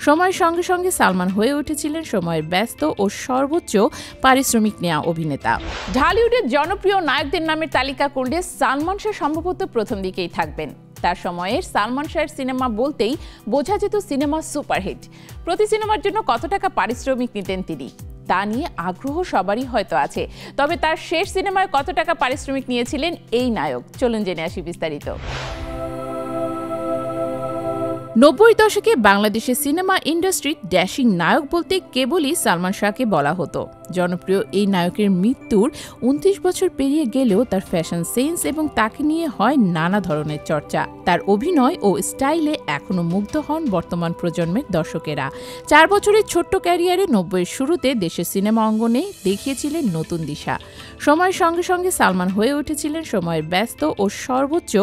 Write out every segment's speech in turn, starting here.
সময়ের সঙ্গে সঙ্গে সালমান হয়ে উঠেছিলেন সময়ের ব্যস্ত ও সর্বোচ্চ পারিশ্রমিক নেওয়া অভিনেতা। ঢালিউডের জনপ্রিয় নায়কদের নামের তালিকা করলে সালমান শাহ সম্ভবত প্রথম দিকেই থাকবেন। তার সময়ের সালমান শাহের সিনেমা বলতেই বোঝা যেত সিনেমা সুপারহিট। প্রতি সিনেমার জন্য কত টাকা পারিশ্রমিক নিতেন তিনি, তা নিয়ে আগ্রহ সবারই হয়তো আছে। তবে তার শেষ সিনেমায় কত টাকা পারিশ্রমিক নিয়েছিলেন এই নায়ক, চলুন জেনে আসি বিস্তারিত। 90 দশকে বাংলাদেশের সিনেমা ইন্ডাস্ট্রির ড্যাশিং নায়ক বলতে কেবলই সালমান শাহকে বলা হতো। জনপ্রিয় এই নায়কের মৃত্যুর 29 বছর পেরিয়ে গেলেও তার ফ্যাশন সেন্স এবং তাকে নিয়ে হয় নানা ধরনের চর্চা। তার অভিনয় ও স্টাইলে এখনও মুগ্ধ হন বর্তমান প্রজন্মের দর্শকেরা। 4 বছরের ছোট্ট ক্যারিয়ারে 90-এর শুরুতে দেশের সিনেমা অঙ্গনে দেখিয়েছিলেন নতুন দিশা। সময়ের সঙ্গে সঙ্গে সালমান হয়ে উঠেছিলেন সময়ের ব্যস্ত ও সর্বোচ্চ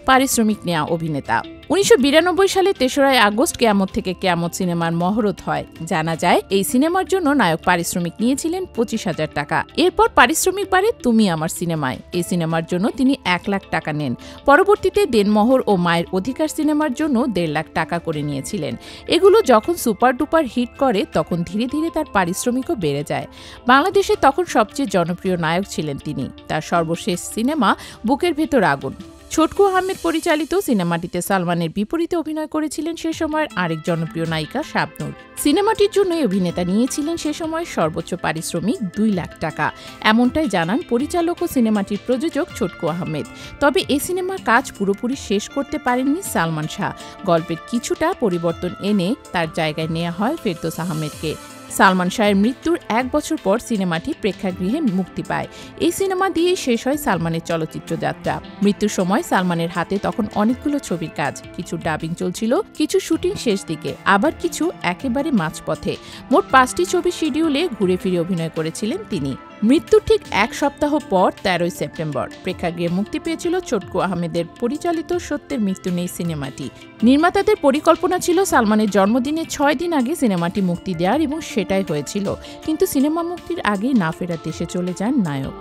পারিশ্রমিক নেওয়া অভিনেতা। 1992 সালে 3রা আগস্ট কেয়ামত থেকে কেয়ামত সিনেমার মহরত হয়। জানা যায় এই সিনেমার জন্য নায়ক পারিশ্রমিক নিয়েছিলেন 25,000 টাকা। এরপর পারিশ্রমিক বাড়ে তুমি আমার সিনেমায়। এই সিনেমার জন্য তিনি 1 লাখ টাকা নেন। পরবর্তীতে দেনমোহর ও মায়ের অধিকার সিনেমার জন্য 1.5 লাখ টাকা করে নিয়েছিলেন। এগুলো যখন সুপার ডুপার হিট করে তখন ধীরে ধীরে তার পারিশ্রমিকও বেড়ে যায়। বাংলাদেশে তখন সবচেয়ে জনপ্রিয় নায়ক ছিলেন তিনি। তার সর্বশেষ সিনেমা বুকের ভেতর আগুন। ছোটকু আহমেদ পরিচালিত সিনেমাটিতে সালমানের বিপরীতে অভিনয় করেছিলেন সে সময়ের আরেক জনপ্রিয় নায়িকা শাবনূর। সিনেমাটির জন্যই অভিনেতা নিয়েছিলেন সে সময় সর্বোচ্চ পারিশ্রমিক 2 লাখ টাকা। এমনটাই জানান পরিচালক ও সিনেমাটির প্রযোজক ছোটকু আহমেদ। তবে এই সিনেমার কাজ পুরোপুরি শেষ করতে পারেননি সালমান শাহ। গল্পের কিছুটা পরিবর্তন এনে তার জায়গায় নেওয়া হয় ফেরদৌস আহমেদকে। সালমান শাহের মৃত্যুর 1 বছর পর সিনেমাটি প্রেক্ষাগৃহে মুক্তি পায়। এই সিনেমা দিয়েই শেষ হয় সালমানের চলচ্চিত্র যাত্রা। মৃত্যুর সময় সালমানের হাতে তখন অনেকগুলো ছবির কাজ, কিছু ডাবিং চলছিল, কিছু শুটিং শেষ দিকে, আবার কিছু একেবারে মাঝপথে। মোট 5টি ছবি শিডিউলে ঘুরে ফিরে অভিনয় করেছিলেন তিনি। মৃত্যুর ঠিক 1 সপ্তাহ পর 13 সেপ্টেম্বর প্রেক্ষাগৃহে মুক্তি পেয়েছিল ছোটকু আহমেদের পরিচালিত সত্যের মৃত্যু নেই সিনেমাটি। নির্মাতাদের পরিকল্পনা ছিল সালমানের জন্মদিনের 6 দিন আগে সিনেমাটি মুক্তি দেওয়ার, এবং সেটাই হয়েছিল। কিন্তু সিনেমা মুক্তির আগেই না ফেরার দেশে চলে যান নায়ক।